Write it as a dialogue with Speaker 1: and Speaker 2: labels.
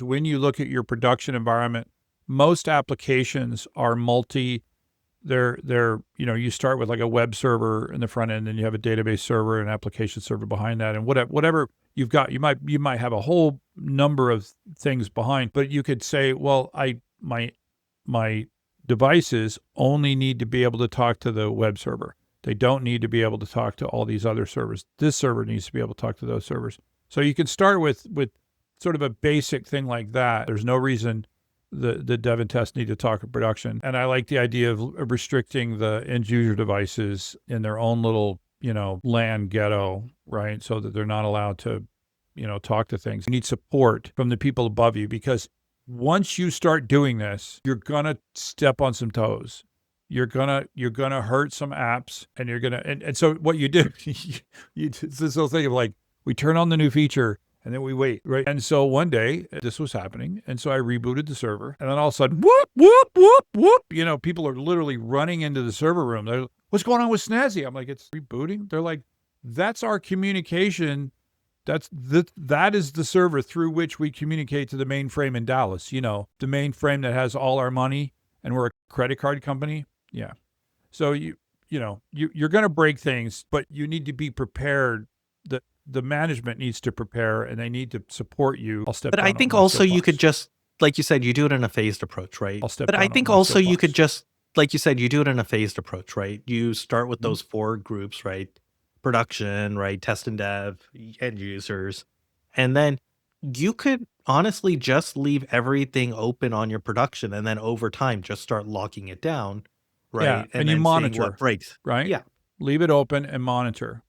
Speaker 1: When you look at your production environment, most applications are you start with like a web server in the front end, and you have a database server and application server behind that, and whatever you've got, you might have a whole number of things behind, but you could say, well, my devices only need to be able to talk to the web server. They don't need to be able to talk to all these other servers. This server needs to be able to talk to those servers. So you can start with sort of a basic thing like that. There's no reason the dev and test need to talk in production. And I like the idea of restricting the end user devices in their own little, LAN ghetto, right? So that they're not allowed to, talk to things. You need support from the people above you, because once you start doing this, you're gonna step on some toes. You're gonna hurt some apps, and you're gonna and so what you do, it's this whole thing of like, we turn on the new feature and then we wait, right? And so one day this was happening, and so I rebooted the server, and then all of a sudden, whoop, whoop, whoop, whoop, people are literally running into the server room. They're, what's going on with Snazzy? I'm like, it's rebooting. They're like, that's our communication. That is the server through which we communicate to the mainframe in Dallas. The mainframe that has all our money, and we're a credit card company. Yeah. So you're going to break things, but you need to be prepared. The management needs to prepare, and they need to support you. I'll step
Speaker 2: But
Speaker 1: down
Speaker 2: I
Speaker 1: on
Speaker 2: think
Speaker 1: my
Speaker 2: also you could
Speaker 1: soapbox.
Speaker 2: just, like you said, you do it in a phased approach, right?
Speaker 1: I'll step
Speaker 2: But
Speaker 1: down
Speaker 2: I
Speaker 1: on
Speaker 2: think
Speaker 1: my
Speaker 2: also you could
Speaker 1: soapbox.
Speaker 2: just, like you said, you do it in a phased approach, right? You start with
Speaker 1: Mhm.
Speaker 2: those 4 groups, right? Production, right? Test and dev, end users. And then you could honestly just leave everything open on your production, and then over time just start locking it down,
Speaker 1: Yeah,
Speaker 2: right?
Speaker 1: and
Speaker 2: And
Speaker 1: you
Speaker 2: then seeing what
Speaker 1: monitor,
Speaker 2: breaks.
Speaker 1: right?
Speaker 2: Yeah.
Speaker 1: Leave it open and monitor.